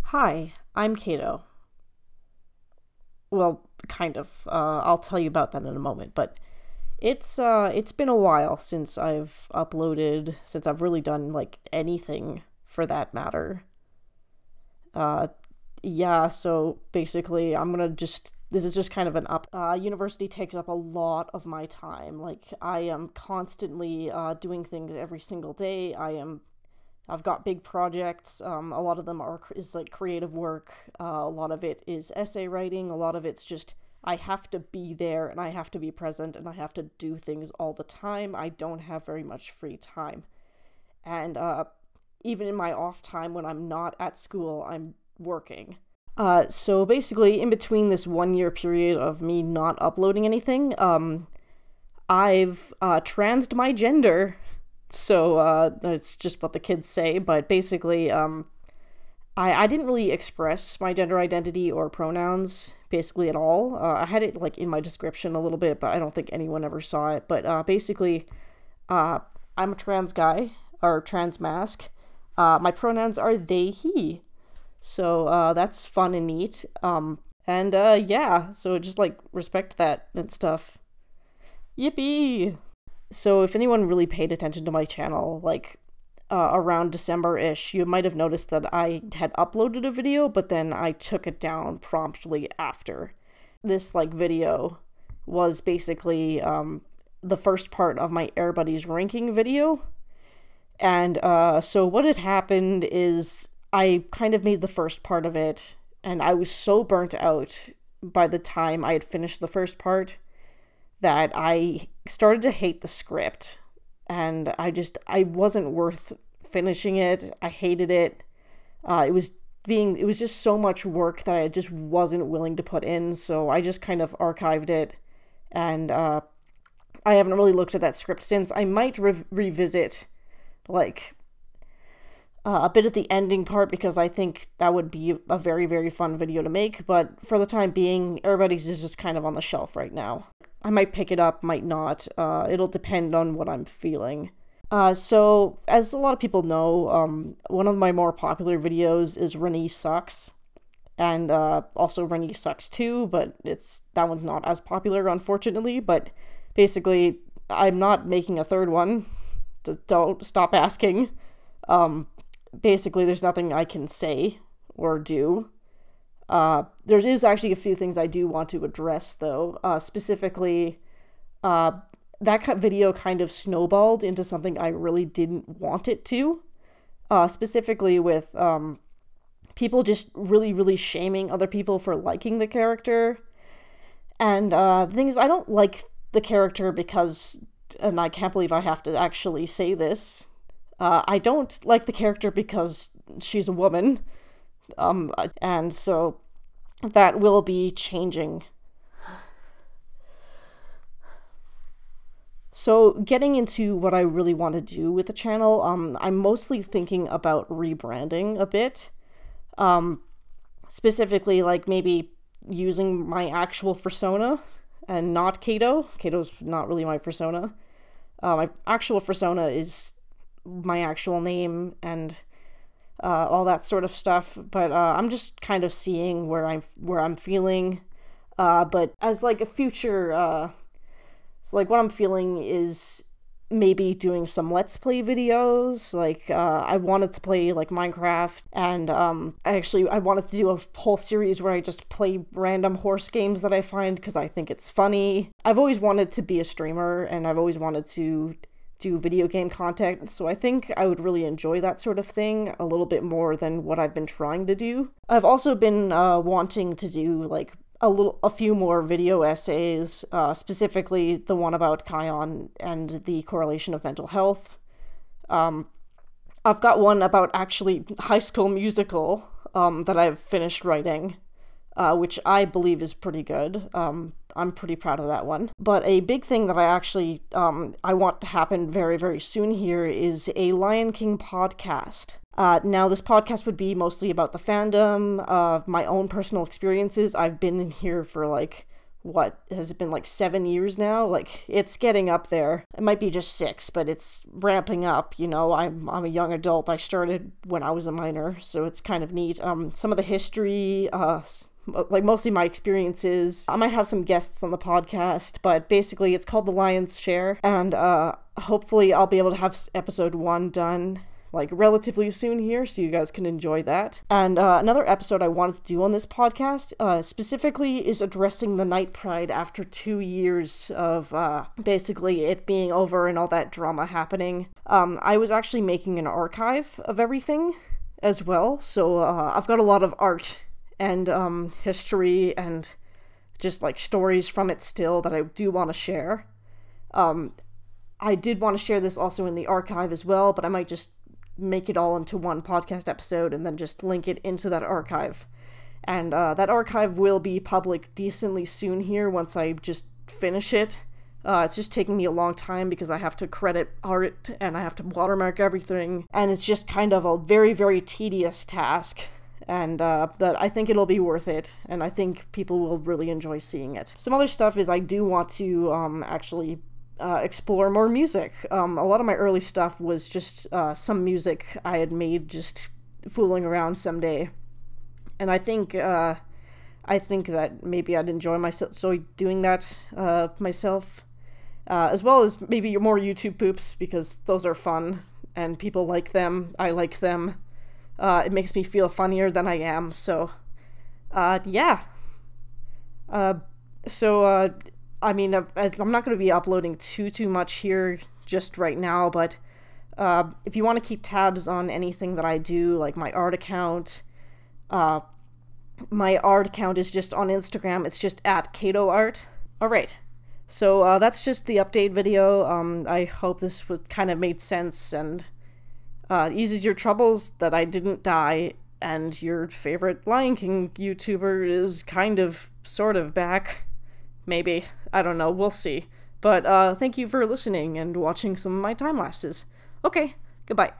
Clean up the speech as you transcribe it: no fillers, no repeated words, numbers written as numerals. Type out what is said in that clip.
Hi, I'm Kato. Well, kind of. I'll tell you about that in a moment, but it's been a while since since I've really done like anything for that matter. Uh yeah, so basically I'm gonna just this is just kind of an up university takes up a lot of my time. Like I am constantly doing things every single day. I've got big projects. A lot of them is like creative work. A lot of it is essay writing. A lot of it's just I have to be there and I have to be present and I have to do things all the time. I don't have very much free time. And even in my off time when I'm not at school, I'm working. So basically, in between this 1 year period of me not uploading anything, I've transed my gender. So it's just what the kids say, but basically, I didn't really express my gender identity or pronouns basically at all. I had it like in my description a little bit, but I don't think anyone ever saw it. But basically, uh, I'm a trans guy or trans mask. My pronouns are they, he. So that's fun and neat. And yeah, so just like respect that and stuff. Yippee! So if anyone really paid attention to my channel, like around December-ish, you might have noticed that I had uploaded a video, but then I took it down promptly after. This like video was basically the first part of my Air Buddies ranking video. And so what had happened is I kind of made the first part of it, and I was so burnt out by the time I had finished the first part that I started to hate the script, and I wasn't worth finishing it. I hated it. It was just so much work that I just wasn't willing to put in, so I just kind of archived it, and I haven't really looked at that script since. I might revisit, like, a bit at the ending part, because I think that would be a very, very fun video to make, but for the time being, Everybody's is just kind of on the shelf right now. I might pick it up, might not. It'll depend on what I'm feeling. So, as a lot of people know, one of my more popular videos is Renee Sucks, and also Renee Sucks 2, but that one's not as popular, unfortunately, but basically, I'm not making a third one. Don't stop asking. Basically, there's nothing I can say or do. There is actually a few things I do want to address, though. Specifically, that video kind of snowballed into something I really didn't want it to. Specifically with people just really, really shaming other people for liking the character. And the thing is, I don't like the character because, and I can't believe I have to actually say this, I don't like the character because she's a woman. And so that will be changing. So getting into what I really want to do with the channel, I'm mostly thinking about rebranding a bit. Specifically, like maybe using my actual persona and not Kato. Kato's not really my persona. My actual persona is my actual name and all that sort of stuff, but I'm just kind of seeing where I'm feeling, but as like a future, so like what I'm feeling is maybe doing some let's play videos. Like I wanted to play like Minecraft, and I wanted to do a whole series where I just play random horse games that I find because I think it's funny. I've always wanted to be a streamer, and I've always wanted to do video game content, so I think I would really enjoy that sort of thing a little bit more than what I've been trying to do. I've also been wanting to do like a few more video essays, specifically the one about Kion and the correlation of mental health. I've got one about actually High School Musical that I've finished writing, which I believe is pretty good. I'm pretty proud of that one. But a big thing that I want to happen very, very soon here is a Lion King podcast. Now, this podcast would be mostly about the fandom, my own personal experiences. I've been in here for like what has it been, like 7 years now? Like, it's getting up there. It might be just 6, but it's ramping up. You know, I'm a young adult. I started when I was a minor, so it's kind of neat. Some of the history, like mostly my experiences. I might have some guests on the podcast, but basically it's called The Lion's Share, and hopefully I'll be able to have episode 1 done like relatively soon here, so you guys can enjoy that. And another episode I wanted to do on this podcast specifically is addressing the Night Pride after 2 years of basically it being over and all that drama happening. I was actually making an archive of everything as well, so I've got a lot of art and history and just like stories from it still that I do want to share. I did want to share this also in the archive as well, but I might just make it all into one podcast episode and then just link it into that archive. And that archive will be public decently soon here once I just finish it. It's just taking me a long time because I have to credit art and I have to watermark everything, and it's just kind of a very, very tedious task. And but I think it'll be worth it, and I think people will really enjoy seeing it. Some other stuff is I do want to actually explore more music. A lot of my early stuff was just some music I had made just fooling around someday, and I think that maybe I'd enjoy myself doing that myself, as well as maybe more YouTube poops, because those are fun and people like them. I like them. It makes me feel funnier than I am. So yeah. I mean, I'm not going to be uploading too much here just right now, but if you want to keep tabs on anything that I do, like my art account is just on Instagram. It's just @KatoArt. Alright, so that's just the update video. I hope this kind of made sense and eases your troubles that I didn't die, and your favorite Lion King YouTuber is sort of back. Maybe. I don't know. We'll see. But thank you for listening and watching some of my time lapses. Okay, goodbye.